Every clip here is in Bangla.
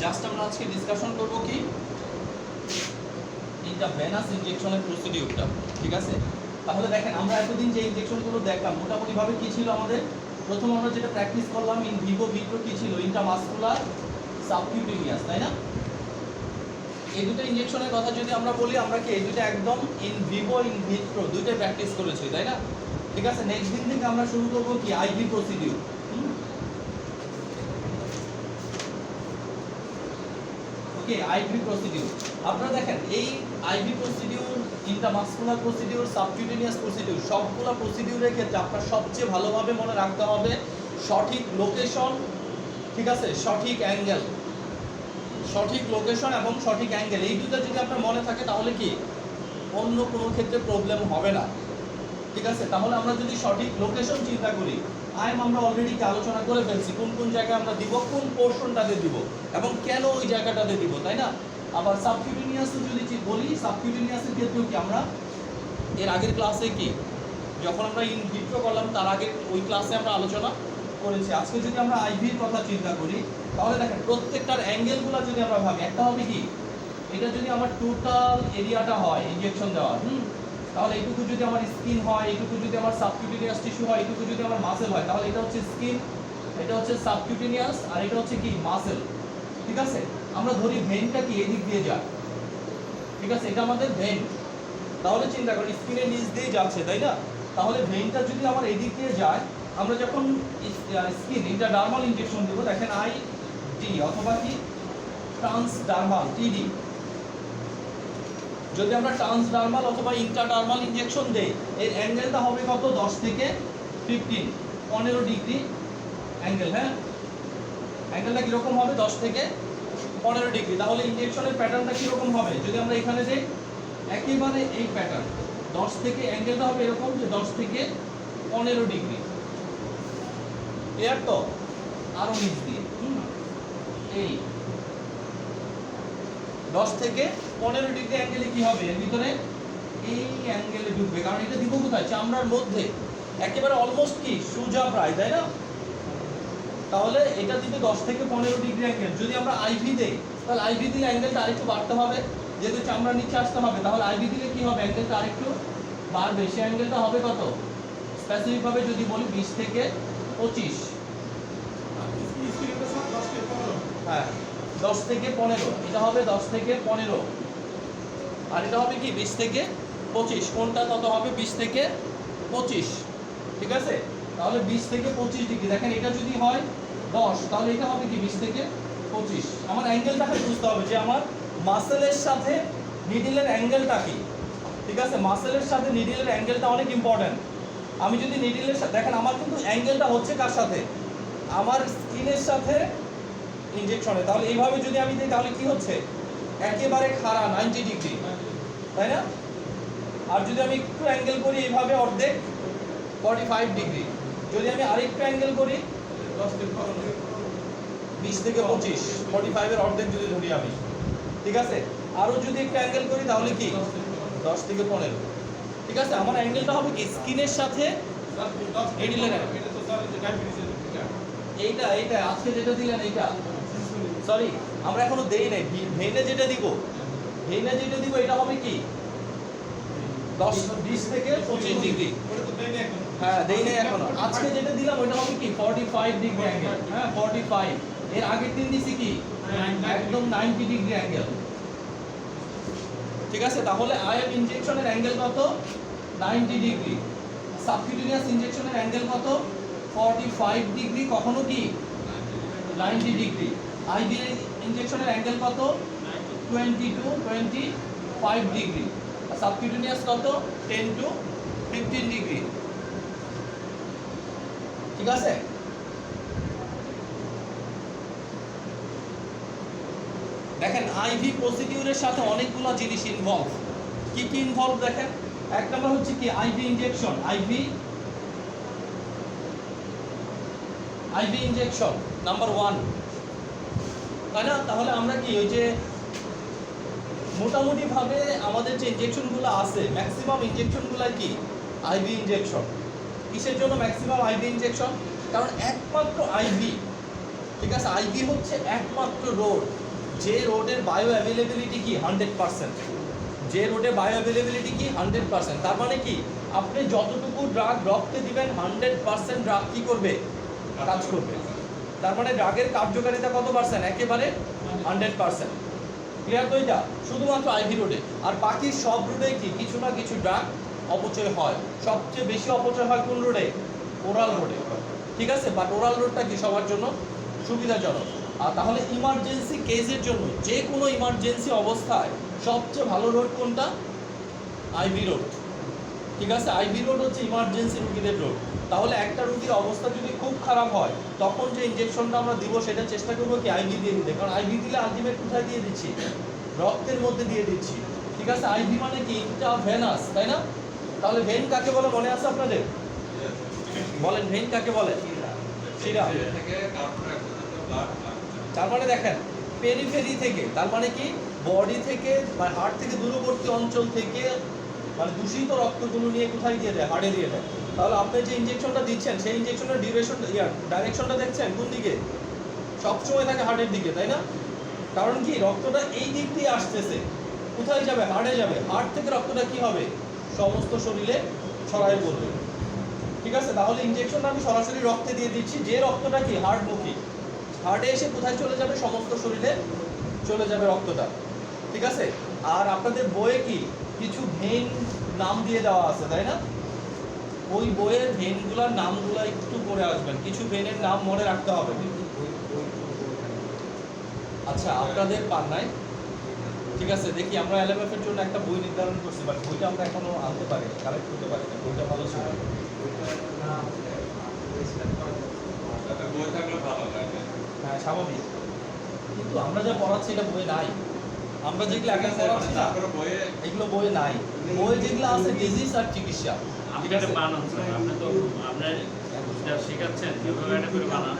জাস্ট আমরা আজকে ডিসকাশন করব কি ইন্ট্রাভেনাস ইনজেকশনের প্রসিডিউরটা, ঠিক আছে? তাহলে দেখেন আমরা এতদিন যে ইনজেকশনগুলো দেখলাম মোটামুটিভাবে কি ছিল আমাদের, প্রথম আমরা যেটা প্র্যাকটিস করলাম ইন ভিভো ভিট্রো কি ছিল, ইন্ট্রামাসকুলার, সাবকিউটেনিয়াস, তাই না? এই দুটো ইনজেকশনের কথা যদি আমরা বলি, আমরা কি এই দুটো একদম ইন ভিভো ইন ভিট্রো দুইটাই প্র্যাকটিস করেছি, তাই না? ঠিক আছে, নেক্সট দিন থেকে আমরা শুরু করব কি IV procedure. Okay, IV procedure আপনারা দেখেন এই IV procedure, intramuscular procedure, subcutaneous procedure, সবগুলো প্রসিডিউরের ক্ষেত্রে আপনার সবচেয়ে ভালোভাবে মনে রাখতে হবে সঠিক লোকেশন, ঠিক আছে, সঠিক অ্যাঙ্গেল, সঠিক লোকেশন এবং সঠিক অ্যাঙ্গেল, এই দুটো যদি আপনার মনে থাকে তাহলে কি অন্য কোনো ক্ষেত্রে প্রবলেম হবে না, ঠিক আছে? তাহলে আমরা যদি সঠিক লোকেশন চিন্তা করি, আমরা অলরেডি আলোচনা করে ফেলছি কোন কোন জায়গায় আমরা দিব, কোন পোর্শনটাতে দিব এবং কেন ওই জায়গাটাতে দিব, তাই না? আবার সাবকিউটেনিয়াসে যদি বলি, সাবকিউটেনিয়াসের ক্ষেত্রেও কি আমরা এর আগের ক্লাসে কি যখন আমরা ইন ভিট্রো করলাম তার আগে ওই ক্লাসে আমরা আলোচনা করেছি। আজকে যদি আমরা আইভির কথা চিন্তা করি তাহলে দেখেন প্রত্যেকটার অ্যাঙ্গেলগুলো যদি আমরা ভাবি, একটা হবে কি, এটা যদি আমার টোটাল এরিয়াটা হয় ইনজেকশন দেওয়ার, তাহলে এইটুকু যদি আমার স্কিন হয়, এইটুকু যদি আমার সাবকিউটেনিয়াস টিস্যু হয়, এইটুকু যদি আমার মাসেল হয়, তাহলে এটা হচ্ছে স্কিন, এটা হচ্ছে সাবকিউটেনিয়াস আর এটা হচ্ছে কি মাসেল, ঠিক আছে? আমরা ধরি ভেনটা কি এদিক দিয়ে যায়, ঠিক আছে, এটা আমাদের ভেন। তাহলে চিন্তা করি স্কিনের নিচ দিয়ে যাচ্ছে, তাই না? তাহলে ভেনটা যদি আমার এদিক দিয়ে যায়, আমরা যখন স্কিন ইন্টারডার্মাল ইনজেকশন দেব, দেখেন আইডি অথবা কি ট্রান্সডার্মাল টিডি, যদি আমরা ট্রান্সডার্মাল অথবা ইন্টারডার্মাল ইনজেকশন দেই, এর অ্যাঙ্গেলটা হবে কত, 10 থেকে 15 ডিগ্রি অ্যাঙ্গেল, হ্যাঁ, অ্যাঙ্গেলটা কীরকম হবে, 10 থেকে 15 ডিগ্রি। তাহলে ইনজেকশনের প্যাটার্নটা কীরকম হবে, যদি আমরা এখানে দেই একেবারে এই প্যাটার্ন, 10 থেকে অ্যাঙ্গেলটা হবে এরকম যে 10 থেকে 15 ডিগ্রি, ক্লিয়ার তো? আরও নিচ দিয়ে এই 10 থেকে 15 ডিগ্রি অ্যাঙ্গেলে কি হবে, এর ভিতরে এই অ্যাঙ্গেলে ঢুকবে, কারণ এটা দিব কোথায়, চামড়ার মধ্যে, একেবারে অলমোস্ট কি সোজা প্রায়, তাই না? তাহলে এটা দিবে 10 থেকে 15 ডিগ্রি অ্যাঙ্গেল। যদি আমরা আইভি দেই তাহলে আইভি দিলে অ্যাঙ্গেলটা আরেকটু বাড়তে হবে, যেহেতু চামড়ার নিচে আসতে হবে, তাহলে আইভি দিলে কি হবে, অ্যাঙ্গেলটা আরেকটু বাড়বে। সেই অ্যাঙ্গেলটা হবে কত, স্পেসিফিকভাবে যদি বলি 20 থেকে 25, হ্যাঁ 10 থেকে 15, এটা হবে 10 থেকে 15 আর এটা হবে কি 20 থেকে 25, কোনটা কত হবে, 20 থেকে 25, ঠিক আছে? তাহলে 20 থেকে 25 ডিগ্রি, দেখেন এটা যদি হয় 10 তাহলে এটা হবে কি 20 থেকে 25। আমার অ্যাঙ্গেলটাকে বুঝতে হবে যে আমার মাসেলের সাথে নিডলের অ্যাঙ্গেলটা কি, ঠিক আছে? মাসেলের সাথে নিডলের অ্যাঙ্গেলটা অনেক ইম্পর্টেন্ট। আমি যদি নিডলের সাথে, দেখেন আমার কিন্তু অ্যাঙ্গেলটা হচ্ছে কার সাথে, আমার স্কিনের সাথে ইনজেকশনে, তাহলে এইভাবে যদি আমি দিই তাহলে কি হচ্ছে, একেবারে খাড়া 90 ডিগ্রি, তাই না? আর যদি আমি একটু অ্যাঙ্গেল করি এইভাবে অর্ধেক 45 ডিগ্রি, যদি আমি আরেকটু অ্যাঙ্গেল করি 20 থেকে 25, 45 এর অর্ধেক যদি ধরি আমি, ঠিক আছে? আরও যদি একটু অ্যাঙ্গেল করি তাহলে কি 10 থেকে 15, ঠিক আছে? আমার অ্যাঙ্গেলটা হবে কি স্কিনের সাথে নিডলের, এইটা আজকে যেটা দিলেন এইটা, সরি আমরা এখনো দেই নাই, ভেনে যেটা দিব এটা হবে কি 20 থেকে 25 ডিগ্রি, হ্যাঁ দেই নাই এখনো। আজকে যেটা দিলাম ওইটা হবে কি 45 ডিগ্রি অ্যাঙ্গেল, হ্যাঁ 45। এর আগের দিন দিছি কি একদম 90 ডিগ্রি অ্যাঙ্গেল, ঠিক আছে? তাহলে আইএম ইনজেকশনের অ্যাঙ্গেল কত, 90 ডিগ্রি। সাবকিউটেনিয়াস ইনজেকশনের অ্যাঙ্গেল কত, 45 ডিগ্রি, কখনো কি 90 ডিগ্রি। আইভি ইনজেকশনের অ্যাঙ্গেল কত, 20 টু 25 ডিগ্রি। আর সাবকিউটেনিয়াস কত, 10 টু 15 ডিগ্রি, ঠিক আছে? দেখেন আইভি প্রসিডিউরের সাথে অনেকগুলো জিনিস ইনভলভ। কি কি ইনভলভ দেখেন, এক নম্বর হচ্ছে কি IV injection, IV injection number 1, তাই না? তাহলে আমরা কি ওই যে মোটামুটিভাবে আমাদের যে ইনজেকশনগুলো আছে ম্যাক্সিমাম ইনজেকশনগুলাই কি আইভি ইনজেকশন। কিসের জন্য ম্যাক্সিমাম আইভি ইনজেকশন, কারণ একমাত্র আইভি, ঠিক আছে, আইভি হচ্ছে একমাত্র রোড যে রোডের বায়ো অ্যাভেলেবিলিটি কি 100%, যে রোডে বায়ো অ্যাভেলেবিলিটি কি 100%, তার মানে কি আপনি যতটুকু ড্রাগ রক্তে দিবেন 100% ড্রাগ কি করবে, কাজ করবে। তার মানে ড্রাগের কার্যকারিতা কত পার্সেন্ট, একেবারে 100%। ক্লিয়ার তো এটা শুধুমাত্র আইভি রোডে। আর বাকি সব রোডে কি কিছু না কিছু ড্রাগ অপচয় হয়। সবচেয়ে বেশি অপচয় হয় কোন রোডে, ওরাল রোডে, ঠিক আছে। বাট ওরাল রোডটা কি সবার জন্য সুবিধাজনক। আর তাহলে ইমার্জেন্সি কেসের জন্য, যে কোনো ইমার্জেন্সি অবস্থায় সবচেয়ে ভালো রোড কোনটা, আইভি রোড, ঠিক আছে। আইভি রোড হচ্ছে ইমার্জেন্সি রুগীদের রোড। তাহলে একটা রুগীর অবস্থা যদি খুব খারাপ হয় তখন যে ইনজেকশনটা আমরা দিব সেটা চেষ্টা করবো কি আইভি দিয়ে দিতে, কারণ আইভি দিলে আলটিমেট কোথায় দিয়ে দিচ্ছি, রক্তের মধ্যে দিয়ে দিচ্ছি, ঠিক আছে। আইভি মানে কি ইন্ট্রাভেনাস, তাই না। তাহলে ভেন কাকে বলে মনে আছে আপনাদের, বলেন ভেন কাকে বলে, শিরা। তার মানে দেখেন পেরিফেরি থেকে, তার মানে কি বডি থেকে মানে হার্ট থেকে দূরবর্তী অঞ্চল থেকে মানে দূষিত রক্তগুলো নিয়ে কোথায় দিয়ে দেয়, হার্টে দিয়ে দেয়। তাহলে আপনি যে ইনজেকশনটা দিচ্ছেন সেই ইনজেকশনের ডিউরেশন ডাইরেকশনটা দেখছেন কোন দিকে, সবসময় থাকে হার্টের দিকে, তাই না। কারণ কি রক্তটা এই দিক দিয়ে আসতেছে, কোথায় যাবে, হার্টে যাবে। হার্ট থেকে রক্তটা কি হবে, সমস্ত শরীরে ছড়ায় পড়বে, ঠিক আছে। তাহলে ইনজেকশনটা আমি সরাসরি রক্তে দিয়ে দিচ্ছি, যে রক্তটা কি হার্টমুখী, হার্টে এসে কোথায় চলে যাবে, সমস্ত শরীরে চলে যাবে রক্তটা, ঠিক আছে। আর আপনাদের বইয়ে কি কিছু ভেন নাম দিয়ে দেওয়া আছে, তাই না। ওই বইয়ের ভেনগুলোর নামগুলো একটু পড়ে আসবেন, কিছু ভেনের নাম মনে রাখতে হবে। আচ্ছা আপনাদের পান নাই, ঠিক আছে। দেখি আমরা এলএমএফ এর জন্য একটা বই নির্ধারণ করছি, বাট বইটা আমরা এখনো আনতে পারি, কালেক্ট করতে পারি না। বইটা ভালো ছিল, হ্যাঁ স্বাভাবিক, কিন্তু আমরা যা পড়াচ্ছি এটা বইয়ে নাই। আমরা যেগুলো এখন পড়াচ্ছি না এগুলো বইয়ে নাই। বই যেগুলো আছে ডিজিজ আর চিকিৎসা, ঠিক আছে। বানান স্যার, আপনি তো আপনার যা শেখাচ্ছেন এভাবে এটা করে বানান,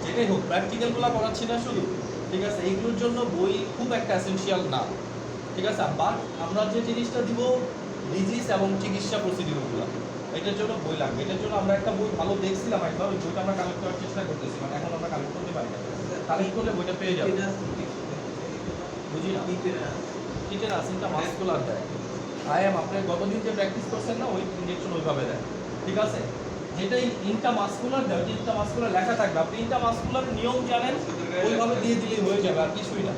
যেটাই হোক প্র্যাকটিক্যালগুলো করাচ্ছি না শুধু, ঠিক আছে। এইগুলোর জন্য বই খুব একটা এসেনশিয়াল না, ঠিক আছে। বাট আমরা যে জিনিসটা দিব ডিজিজ এবং চিকিৎসা প্রসিডিউরগুলো, এটার জন্য বই লাগবে। এটার জন্য আমরা একটা বই ভালো দেখছিলাম একবার, ওই বইটা আমরা কালেক্ট করার চেষ্টা করতেছি, মানে এখন আমরা কালেক্ট করতে পারি না। কালেক্ট করলে বইটা পেয়ে যাবে, বুঝি না। টিটেনাস ইন্ট্রামাসকুলার দেয়, আইএম আপনি গতদিন যে প্র্যাকটিস করছেন না, ওই ইনজেকশন ওইভাবে দেয়, ঠিক আছে। যেটা ইন্ট্রামাসকুলার দেয়, ইন্ট্রামাসকুলার লেখা থাকবে, আপনি ইন্ট্রামাসকুলার নিয়ম জানেন ওইভাবে দিয়ে দিলেই হয়ে যাবে, আর কিছুই না,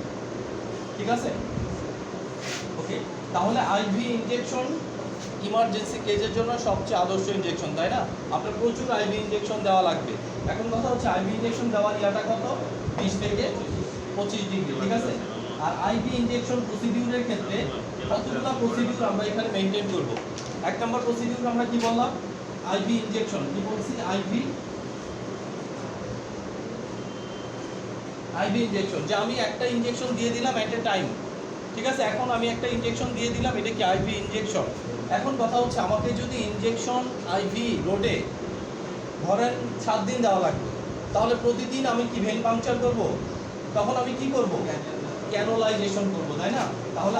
ঠিক আছে। ওকে, তাহলে আইভি ইনজেকশন ইমার্জেন্সি কেজের জন্য সবচেয়ে আদর্শ ইনজেকশন, তাই না। আপনার প্রচুর আইভি ইনজেকশন দেওয়া লাগবে। এখন কথা হচ্ছে আইভি ইনজেকশন দেওয়ার ইয়াটা কত, 20 থেকে 25 ডিগ্রি, ঠিক আছে। আর আইভি ইনজেকশন প্রসিডিউরের ক্ষেত্রে কতগুলো প্রসিডিউর আমরা এখানে মেনটেন করব। এক নম্বর প্রসিডিউর আমরা কি বললাম, আইভি ইনজেকশন, কি বলছি, আইভি ইনজেকশন, যে আমি একটা ইনজেকশন দিয়ে দিলাম এট এ টাইম, ঠিক আছে। এখন আমি একটা ইনজেকশন দিয়ে দিলাম, এটা কি আইভি ইনজেকশন। এখন কথা হচ্ছে আমাকে যদি ইনজেকশন আইভি রোডে ধরেন 7 দিন দেওয়া লাগবে, তাহলে প্রতিদিন আমি কি ভেন পাংচার করব, তখন আমি কি করব, ক্যানোলাইজেশন করব, তাই না। তাহলে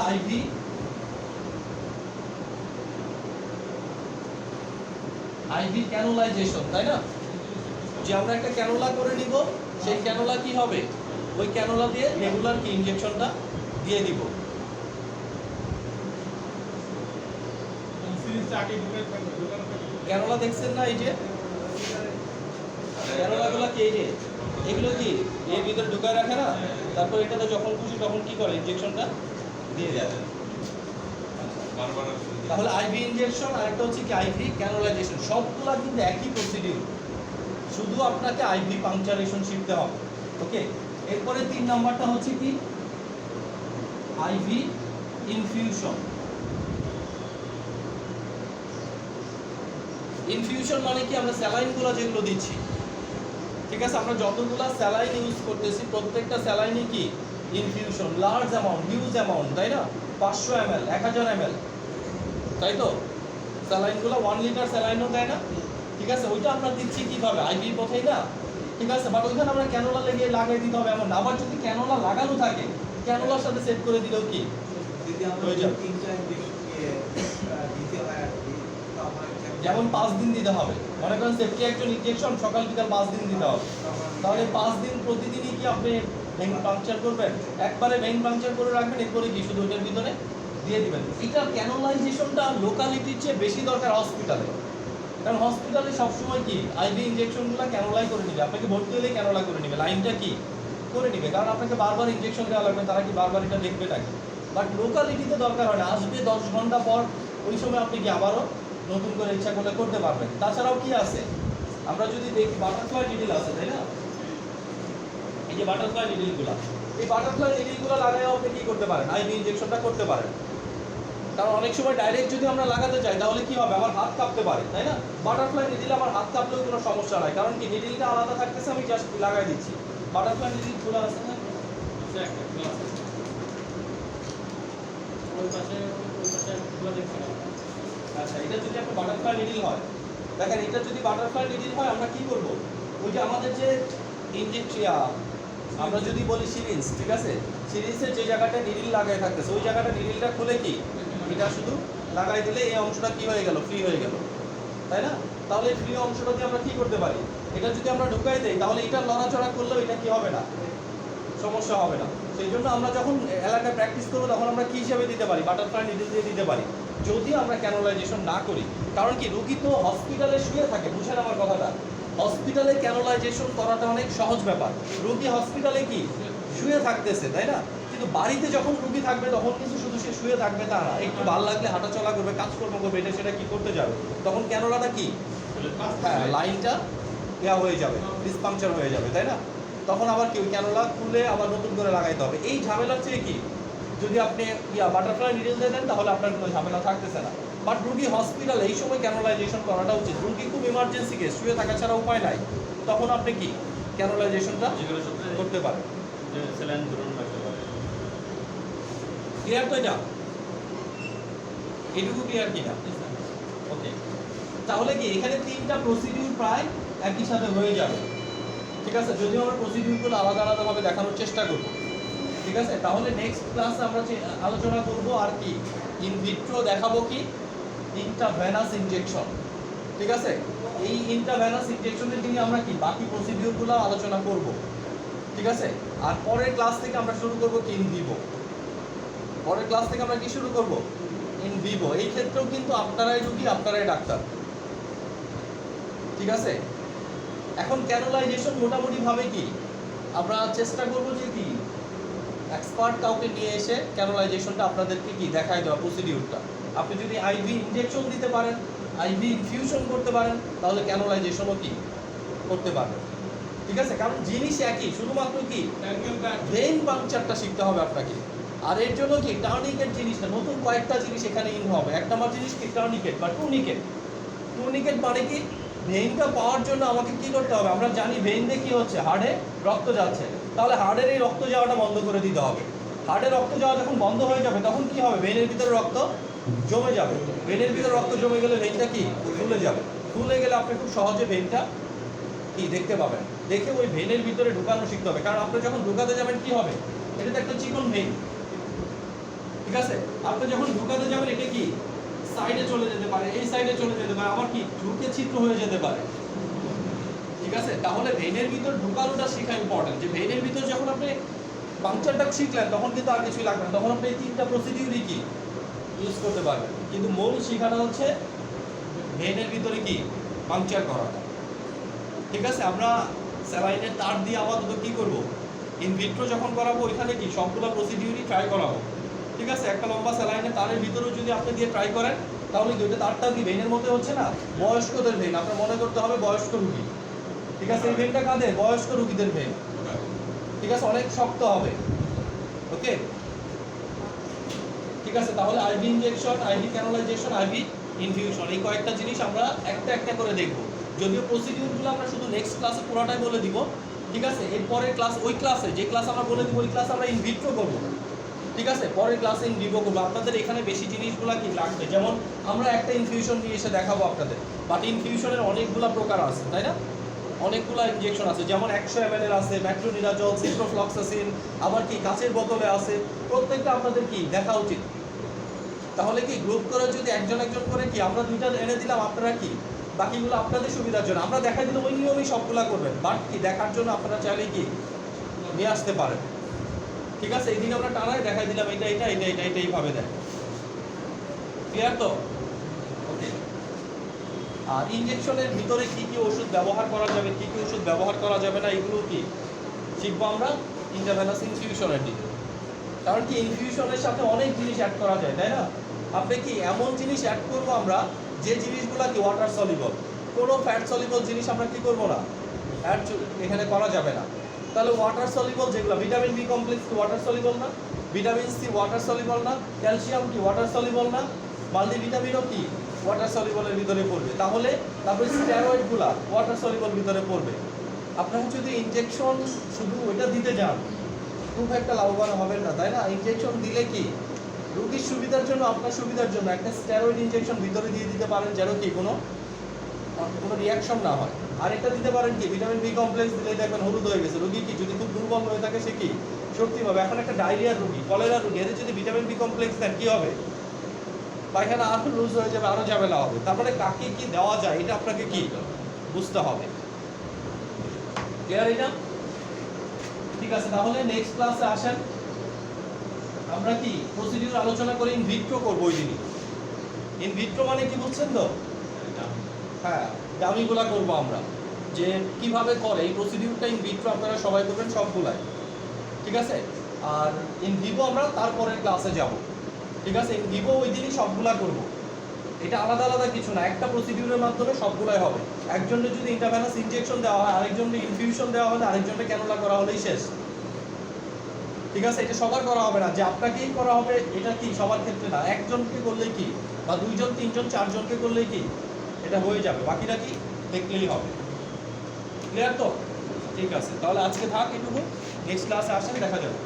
আইভি ক্যানোলাইজেশন, তাই না। যে আমরা একটা ক্যানোলা করে নিব, সেই ক্যানোলা কি হবে, ওই ক্যানোলা দিয়ে রেগুলার কি ইনজেকশনটা দিয়ে দিব। ক্যানোলা দেখছেন না, এই যে ক্যানোলাগুলো কি, এই যে এগুলো কি এর ভিতরে ঢুকায় রাখে না, তারপর এটাতে যখন খুশি তখন কি করে ইনজেকশনটা দিয়ে দেয়। তাহলে আইভি ইনজেকশন আর একটা হচ্ছে কি আইভি ক্যানোলাইজেশন, সবগুলা কিন্তু একই প্রসিডিউর, শুধু আপনাকে আইভি পাংচারেশন শিখতে হবে। ওকে, এরপরে 3 নাম্বারটা হচ্ছে কি আইভি ইনফিউশন। ইনফিউশন মানে কি আমরা স্যালাইনগুলো যেগুলো দিচ্ছি, ঠিক আছে, আমরা যতগুলা স্যালাইন ইউজ করতেছি প্রত্যেকটা স্যালাইনই কি infusion, large amount, huge amount, তাই না। 500 ml, 1000 ml, তাই তো। স্যালাইনগুলো 1 লিটার স্যালাইনও দেয় না, ঠিক আছে। ওইটা আমরা দিচ্ছি কিভাবে, আইভি পথেই না, ঠিক আছে। বাট ওইখানে আমরা ক্যানোলা লাগিয়ে দিতে হবে এমন না। আবার যদি ক্যানোলা লাগানো থাকে, ক্যানোলার সাথে সেট করে দিলেও কি হয়ে যাবে। যেমন 5 দিন দিতে হবে, মনে করেন সেফটি একজন ইনজেকশন সকাল বিকাল 5 দিন দিতে হবে, তাহলে 5 দিন প্রতিদিনই কি আপনি ভেঙ পাংচার করবেন, একবারে ভেঙ পাংচার করে রাখবেন, এরপরে কি শুধু ওটার ভিতরে দিয়ে দিবেন। এটা ক্যানোলাইজেশনটা লোকালিটির চেয়ে বেশি দরকার হসপিটালে, কারণ হসপিটালে সবসময় কি আইভি ইনজেকশনগুলো ক্যানোলাই করে নেবে, আপনাকে ভর্তি হলেই ক্যানোলাই করে নেবে, লাইনটা কি করে নেবে, কারণ আপনাকে বারবার ইনজেকশন দেওয়া লাগবে, তারা কি বারবার এটা দেখবে নাকি। বাট লোকালিটিতে দরকার হয় না, আসবে 10 ঘন্টা পর, ওই সময় আপনি কি আবারও নতুন করে ইচ্ছা করলে করতে পারবেন। তাছাড়াও কি আছে, আমরা যদি দেখি বাটারফ্লাই নিডল আছে, তাই না, এই যে বাটারফ্লাই নিডলগুলো, এই বাটারফ্লাই নিডলগুলো লাগায় আপনি কি করতে পারেন, আইভি ইনজেকশনটা করতে পারেন। কারণ অনেক সময় ডাইরেক্ট যদি আমরা লাগাতে চাই তাহলে কি হবে, আমার হাত কাঁপতে পারে, তাই না। বাটারফ্লাই নিডল আমার হাত কাঁপলেও কোনো সমস্যা নাই, কারণ কি নিডলটা আলাদা থাকতেছে, আমি জাস্ট লাগাই দিচ্ছি। বাটারফ্লাই নিডল খোলা আছে না, একটা খোলা আছে। ওই পাশে খোলা দেখছিলাম। আচ্ছা, এটা যদি একটা বাটারফ্লাই নিডল হয়, দেখেন এটা যদি বাটারফ্লাই নিডল হয়, আমরা কি করব, ওই যে আমাদের যে ইনজেকশন, আমরা যদি বলি সিরিঞ্জ, ঠিক আছে, সিরিঞ্জের যে জায়গাটা নিডল লাগাই থাকতেছে ওই জায়গাটা নিডলটা খুলে কি এটা শুধু লাগাই দিলে এই অংশটা কি হয়ে গেল, ফ্রি হয়ে গেল, তাই না। তাহলে এই ফ্রি অংশটা দিয়ে আমরা কি করতে পারি, এটা যদি আমরা ঢুকাই দেই তাহলে এটা লড়াচড়া করলেও এটা কি হবে না, সমস্যা হবে না। সেই জন্য আমরা যখন এলাকায় প্র্যাকটিস করবো তখন আমরা কি হিসাবে দিতে পারি, বাটারফ্লাই নিডল দিয়ে দিতে পারি, যদি আমরা ক্যানোলাইজেশন না করি। কারণ কি রোগী তো হসপিটালে শুয়ে থাকে, বুঝেন আমার কথাটা, হসপিটালে ক্যানোলাইজেশন করাটা অনেক সহজ ব্যাপার। রোগী হসপিটালে কি শুয়ে থাকতেছে, তাই না, কিন্তু বাড়িতে যখন রোগী থাকবে তখন কিন্তু শুধু সে শুয়ে থাকবে তা না, একটু ভালো লাগলে হাঁটাচলা করবে, কাজকর্ম করবে, এটা সেটা কি করতে যাবে, তখন ক্যানোলাটা কি, হ্যাঁ, লাইনটা ইয়া হয়ে যাবে, ডিসপাংচার হয়ে যাবে, তাই না। তখন আবার কি ওই ক্যানোলা খুলে আবার নতুন করে লাগাইতে হবে। এই ঝামেলার চেয়ে কি যদি আপনি বাটারফ্লাই নিডল দিয়ে দেন তাহলে আপনার কোনো ঝামেলা থাকতেছে না। বাট রুগী হসপিটালে এই সময় ক্যানোলাইজেশন করাটা উচিত, রুগী খুব ইমার্জেন্সি কেস, শুয়ে থাকা ছাড়া উপায় নাই, তখন আপনি কি ক্যানোলাইজেশনটা যেগুলো সত্যি করতে পারেন। যে স্যালাইন ধরুন রাখতে পারে। ক্লিয়ার তো এটা, এটুকু ক্লিয়ার কিনা, ওকে। তাহলে কি এখানে 3টা প্রসিডিউর প্রায় একই সাথে হয়ে যাবে, ঠিক আছে, যদিও আমরা প্রসিডিউরগুলো আলাদা আলাদাভাবে দেখানোর চেষ্টা করব, ঠিক আছে। তাহলে নেক্সট ক্লাসে আমরা আলোচনা করব আর কি, ইন ভিট্রো দেখাবো কি, ইন্ট্রাভেনাস ইনজেকশন, ঠিক আছে। এই ইন্ট্রাভেনাস ইনজেকশনের দিনে আমরা কি বাকি প্রসিডিউরগুলো আলোচনা করব, ঠিক আছে। আর পরের ক্লাস থেকে আমরা শুরু করব কি, ইন ভিভো। পরের ক্লাস থেকে আমরা কি শুরু করব, ইন ভিভো। এই ক্ষেত্রেও কিন্তু আপনারাই রুগী, আপনারাই ডাক্তার, ঠিক আছে। এখন ক্যানোলাইজেশন মোটামুটি ভাবে কি আমরা চেষ্টা করব যে কি এক্সপার্ট কাউকে নিয়ে এসে ক্যানোলাইজেশনটা আপনাদেরকে কি দেখায় দেওয়া প্রসিডিউরটা। আপনি যদি আইভি ইনজেকশন দিতে পারেন, আইভি ইনফিউশন করতে পারেন, তাহলে ক্যানোলাইজেশনও কি করতে পারবেন, ঠিক আছে। কারণ জিনিস একই, শুধুমাত্র কি ভেইন পাংচারটা শিখতে হবে আপনাকে। আর এর জন্য কি টার্নিকেট জিনিসটা নতুন কয়েকটা জিনিস এখানে ইন হবে। এক নম্বর জিনিস কি টার্নিকেট বা টুনিকেট। টুনিকেট মানে কি, ভেইনটা পাওয়ার জন্য আমাকে কি করতে হবে, আমরা জানি ভেইন দিয়ে কি হচ্ছে, হার্টে রক্ত যাচ্ছে, তাহলে হার্টের এই রক্ত যাওয়াটা বন্ধ করে দিতে হবে। হার্টে রক্ত যাওয়া যখন বন্ধ হয়ে যাবে তখন কি হবে, ভেইনের ভিতরে রক্ত জমে যাবে, ভেইনের ভিতরে রক্ত জমে গেলে ভেইনটা কি ফুলে যাবে, ফুলে গেলে আপনি খুব সহজে ভেইনটা কি দেখতে পাবেন। দেখে ওই ভেইনের ভিতরে ঢুকানো শিখতে হবে, কারণ আপনি যখন ঢুকাতে যাবেন কি হবে, এটা তো একটা চিকন ভেইন, ঠিক আছে। আপনি যখন ঢুকাতে যাবেন এটা কি সাইডে চলে যেতে পারে, এই সাইডে চলে যেতে পারে, আবার কি ঢুকে ছিদ্র হয়ে যেতে পারে, ঠিক আছে। তাহলে ভেইনের ভিতর ঢুকানোটা শেখা ইম্পর্টেন্ট, যে ভেইনের ভিতর যখন আপনি পাংচারটা শিখলেন তখন কিন্তু আর কিছুই লাগবে না, তখন আপনি এই 3টা প্রসিডিউরই কি ইউজ করতে পারবেন। কিন্তু মূল শেখাটা হচ্ছে ভেইনের ভিতরে কি পাংচার করাটা, ঠিক আছে। আমরা স্যালাইনের তার দিয়ে আপাতত কি করব, ইন ভিট্রো যখন করাবো ওইখানে কি সবগুলো প্রসিডিউরই ট্রাই করাবো, ঠিক আছে। একটা লম্বা স্যালাইনের তারের ভিতরেও যদি আপনি দিয়ে ট্রাই করেন তাহলে দুইটা তারটা কি ভেইনের মধ্যে হচ্ছে না, বয়স্কদের ভেইন, আপনার মনে করতে হবে বয়স্ক রুগী, ঠিক আছে। এই ভেইনটা কাদের, বয়স্ক রুগীদের ভেইন, ঠিক আছে, অনেক শক্ত হবে, ওকে, ঠিক আছে। তাহলে IV injection, IV cannulization, IV infusion, এই কয়েকটা জিনিস আমরা একটা একটা করে দেখব। যদিও প্রসিডিউরগুলো আমরা শুধু নেক্সট ক্লাসে পুরোটাই বলে দিব, ঠিক আছে। এরপরের ক্লাস, ওই ক্লাসে যে ক্লাস আমরা বলে দিব ওই ক্লাস আমরা ইন ভিট্রো করবো, ঠিক আছে। পরের ক্লাসে ইন ভিভো করবো। আপনাদের এখানে বেশি জিনিসগুলো কি লাগবে, যেমন আমরা একটা ইনফিউশন নিয়ে এসে দেখাবো আপনাদের, বাট ইনফিউশনের অনেকগুলো প্রকার আছে, তাই না, অনেকগুলো ইনজেকশন আছে, যেমন 100 ml আছে, ম্যাট্রোনিডাজল, সিপ্রোফ্লক্সাসিন, আবার কি কাচের বোতলে আছে, প্রত্যেকটা আপনাদের কি দেখা উচিত। তাহলে কি গ্রুপ করে যদি একজন একজন করে কি আমরা 2টা এনে দিলাম, আপনারা কি বাকিগুলো আপনাদের সুবিধার জন্য আমরা দেখাই দিলাম, ওই নিয়মেই সবগুলা করবেন, বাট কি দেখার জন্য আপনারা চাইলে কি নিয়ে আসতে পারেন। ঠিক আছে, এইদিকে আমরা টানায় দেখাই দিলাম এটা এটা এটা এটা এটা এইভাবে দেয়। ক্লিয়ার তো? ওকে। আর ইনজেকশনের ভিতরে কি কি ওষুধ ব্যবহার করা যাবে, কি কি ওষুধ ব্যবহার করা যাবে না, এগুলো কি শিখবো আমরা ইন্টারভেনাস ইনফিউশনের দিকে। কারণ কি ইনফিউশনের সাথে অনেক জিনিস অ্যাড করা যায়, তাই না? আপনি কি এমন জিনিস অ্যাড করবো আমরা যে জিনিসগুলো কি ওয়াটার সলিবল, কোনো ফ্যাট সলিবল জিনিস আমরা কি করবো না, অ্যাড এখানে করা যাবে না। তাহলে ওয়াটার সলিবল যেগুলো, ভিটামিন বি কমপ্লেক্স কি ওয়াটার সলিবল না? ভিটামিন সি ওয়াটার সলিবল না? ক্যালসিয়াম কি ওয়াটার সলিবল না? মাল্টিভিটামিনও কি ওয়াটার সলিবলের ভিতরে পড়বে। তাহলে তারপরে স্টেরয়েডগুলা ওয়াটার সলিবল ভিতরে পড়বে। আপনারা যদি ইনজেকশন শুধু ওইটা দিতে যান খুব একটা লাভবান হবেন না, তাই না? ইনজেকশন দিলে কি রোগীর সুবিধার জন্য, আপনার সুবিধার জন্য একটা স্টেরয়েড ইনজেকশন ভিতরে দিয়ে দিতে পারেন যেন কি কোনো রিয়াকশন না হয়। আরেকটা দিতে পারেন কি ভিটামিন বি কমপ্লেক্স দিলে দেখবেন হলুদ হয়ে গেছে। রোগী কি যদি খুব দুর্বল হয়ে থাকে সে কি শক্তি পাবে। এখন একটা ডায়রিয়ার রোগী, কলেরা রোগী, এদের যদি ভিটামিন বি কমপ্লেক্স দেন কি হবে? পায়খানা আরো লুজ হয়ে যাবে, আরো ঝামেলা হবে। তারপরে কাকে কি দেওয়া যায় এটা আপনাকে কি বুঝতে হবে। ক্লিয়ার এটা? ঠিক আছে, তাহলে নেক্সট ক্লাসে আসেন, আমরা কি প্রসিডিউর আলোচনা করে ইন ভিট্রো করবো ওই দিনই। ইন ভিট্রো মানে কি বুঝছেন তো? হ্যাঁ, ডামিগুলা করবো আমরা, যে কিভাবে করে এই প্রসিডিউরটা ইন ভিট্রো আপনারা সবাই করবেন সবগুলাই। ঠিক আছে, আর ইন ভিভো আমরা তারপরের ক্লাসে যাব। ঠিক আছে, ইন ভিভো ওই দিনই সবগুলা করব। এটা আলাদা আলাদা কিছু না, একটা প্রসিডিউরের মাধ্যমে সবগুলাই হবে। একজনের যদি ইন্টারভেনাস ইনজেকশন দেওয়া হয়, আরেকজনের ইনফিউশন দেওয়া হলে, আরেকজনের ক্যানুলা করা হলেই শেষ। ঠিক আছে, এটা সবার করা হবে না যে আপনাকেই করা হবে, এটা কি সবার ক্ষেত্রে না। একজনকে করলেই কি, বা দুইজন তিনজন চারজনকে করলেই কি এটা হয়ে যাবে, বাকিটা কি দেখলেই হবে। ক্লিয়ার তো? ঠিক আছে, তাহলে আজকে থাক এটুকু, নেক্সট ক্লাসে আসেন, দেখা যাবে।